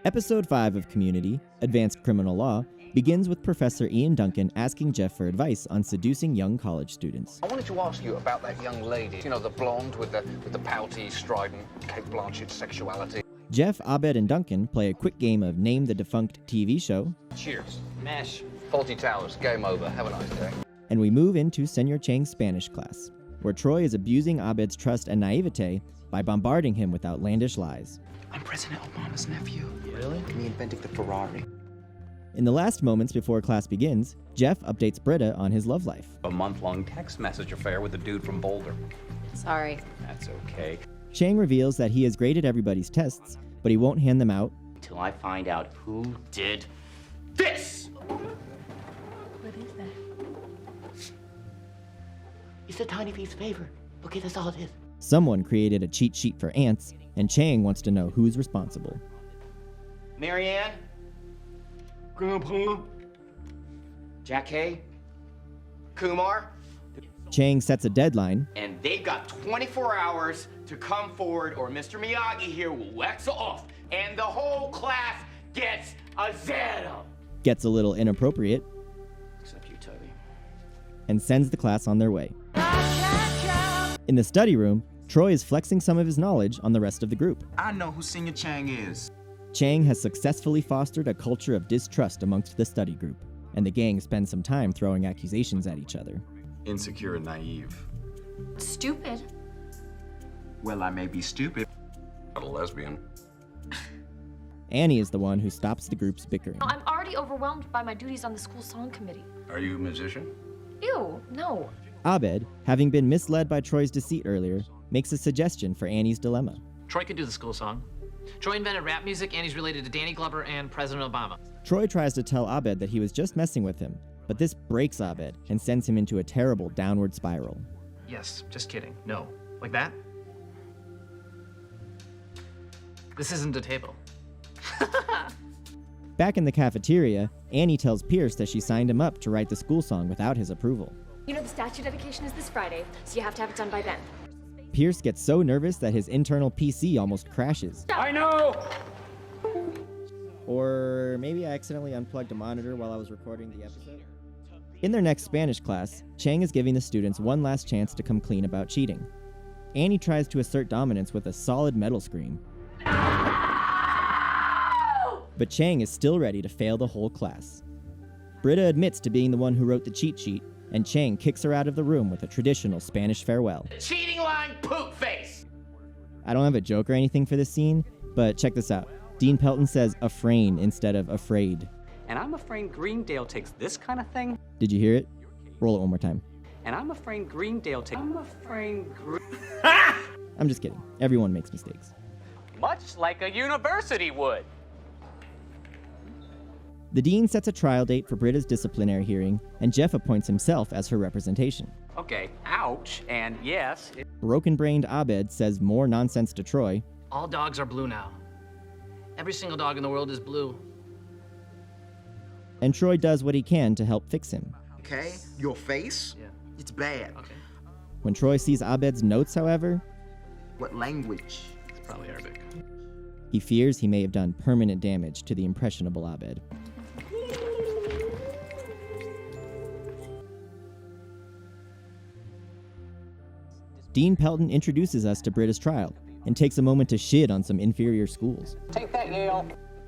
Episode 5 of Community, Advanced Criminal Law, begins with Professor Ian Duncan asking Jeff for advice on seducing young college students. I wanted to ask you about that young lady, you know, the blonde with the pouty, strident, Kate Blanchett sexuality. Jeff, Abed, and Duncan play a quick game of Name the Defunct TV Show. Cheers. Mash. Faulty Towers. Game over. Have a nice day. And we move into Senor Chang's Spanish class, where Troy is abusing Abed's trust and naivete by bombarding him with outlandish lies. I'm President Obama's nephew. Really? And he invented the Ferrari. In the last moments before class begins, Jeff updates Britta on his love life. A month-long text message affair with a dude from Boulder. Sorry. That's okay. Chang reveals that he has graded everybody's tests, but he won't hand them out until I find out who did this! What is that? It's a tiny piece of paper. Okay, that's all it is. Someone created a cheat sheet for ants, and Chang wants to know who's responsible. Marianne? Grandpa? Jack Hay? Kumar? Chang sets a deadline, And they've got 24 hours to come forward or Mr. Miyagi here will wax off and the whole class gets a zero. gets a little inappropriate, Except you, Toby. and sends the class on their way. In the study room, Troy is flexing some of his knowledge on the rest of the group. I know who Senior Chang is. Chang has successfully fostered a culture of distrust amongst the study group, and the gang spends some time throwing accusations at each other. Insecure and naive. Stupid. Well, I may be stupid. Not a lesbian. Annie is the one who stops the group's bickering. I'm already overwhelmed by my duties on the school song committee. Are you a musician? Ew, no. Abed, having been misled by Troy's deceit earlier, makes a suggestion for Annie's dilemma. Troy could do the school song. Troy invented rap music, and he's related to Danny Glover and President Obama. Troy tries to tell Abed that he was just messing with him, but this breaks Abed and sends him into a terrible downward spiral. Yes, just kidding. No. Like that? This isn't a table. Back in the cafeteria, Annie tells Pierce that she signed him up to write the school song without his approval. You know the statue dedication is this Friday, so you have to have it done by then. Pierce gets so nervous that his internal PC almost crashes. I know! Or maybe I accidentally unplugged a monitor while I was recording the episode. In their next Spanish class, Chang is giving the students one last chance to come clean about cheating. Annie tries to assert dominance with a solid metal scream. But Chang is still ready to fail the whole class. Britta admits to being the one who wrote the cheat sheet, and Chang kicks her out of the room with a traditional Spanish farewell. Cheating line poop face! I don't have a joke or anything for this scene, but check this out. Dean Pelton says afrain instead of afraid. And I'm afraid Greendale takes this kind of thing. Did you hear it? Roll it one more time. And I'm afraid Greendale takes... I'm just kidding. Everyone makes mistakes. Much like a university would. The dean sets a trial date for Britta's disciplinary hearing, and Jeff appoints himself as her representation. Okay, ouch, and yes, Broken-brained Abed says more nonsense to Troy, All dogs are blue now. Every single dog in the world is blue. and Troy does what he can to help fix him. Okay? Your face? Yeah. It's bad. Okay. When Troy sees Abed's notes, however, What language? It's probably Arabic. he fears he may have done permanent damage to the impressionable Abed. Dean Pelton introduces us to Britta's trial and takes a moment to shit on some inferior schools. Take that, Yale.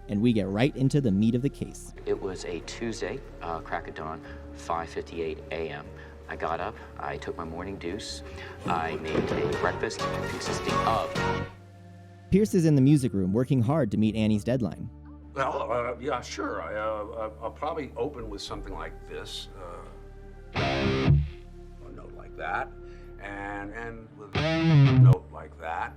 And we get right into the meat of the case. It was a Tuesday, crack of dawn, 5:58 a.m. I got up, I took my morning deuce, I made a breakfast consisting of... Pierce is in the music room working hard to meet Annie's deadline. Well, yeah, sure. I'll probably open with something like this. A note like that. And with a note like that.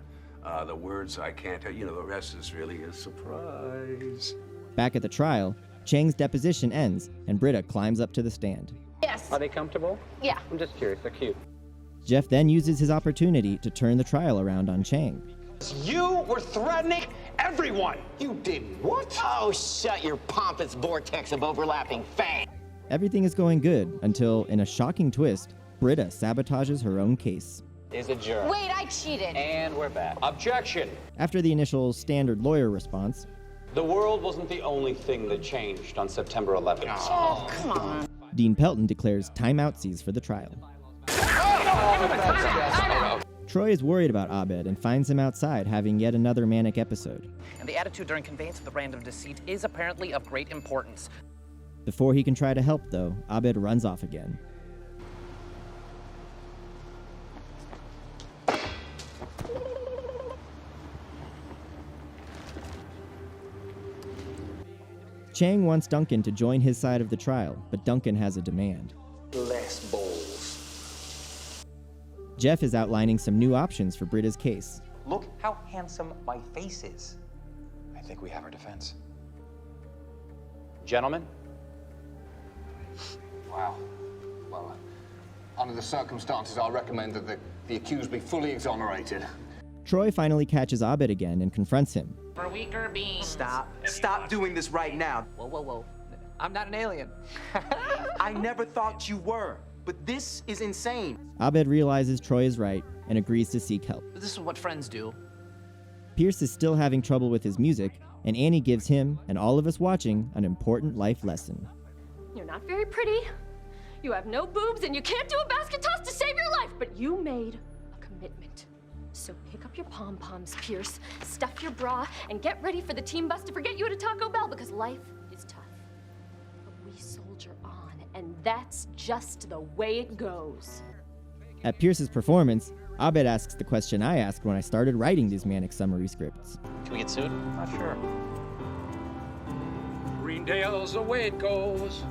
The words I can't tell. You know, the rest is really a surprise. Back at the trial, Chang's deposition ends and Britta climbs up to the stand. Yes. Are they comfortable? Yeah. I'm just curious, they're cute. Jeff then uses his opportunity to turn the trial around on Chang. You were threatening everyone. You did what? Oh, shut your pompous vortex of overlapping fangs. Everything is going good until, in a shocking twist, Britta sabotages her own case. Is a jerk. Wait, I cheated. And we're back. Objection. After the initial standard lawyer response, The world wasn't the only thing that changed on September 11th. Oh, come on. Dean Pelton declares timeoutsies for the trial. Troy is worried about Abed and finds him outside having yet another manic episode. And the attitude during conveyance of the random deceit is apparently of great importance. Before he can try to help, though, Abed runs off again. Chang wants Duncan to join his side of the trial, but Duncan has a demand. Less balls. Jeff is outlining some new options for Britta's case. Look how handsome my face is. I think we have our defense. Gentlemen? Wow. Well, under the circumstances, I recommend that the accused be fully exonerated. Troy finally catches Abed again and confronts him. For weaker beings. Stop doing this right now. Whoa, whoa, whoa. I'm not an alien. I never thought you were, but this is insane. Abed realizes Troy is right and agrees to seek help. This is what friends do. Pierce is still having trouble with his music, and Annie gives him, and all of us watching, an important life lesson. You're not very pretty. You have no boobs, and you can't do a basket toss to save your life, but you made a commitment. So pick up your pom-poms, Pierce, stuff your bra, and get ready for the team bus to forget you at a Taco Bell, because life is tough. But we soldier on, and that's just the way it goes. At Pierce's performance, Abed asks the question I asked when I started writing these Manic Summary scripts. Can we get sued? Not sure. Greendale's the way it goes.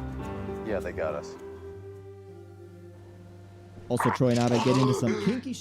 Yeah, they got us. Also, Troy and Abed get into some kinky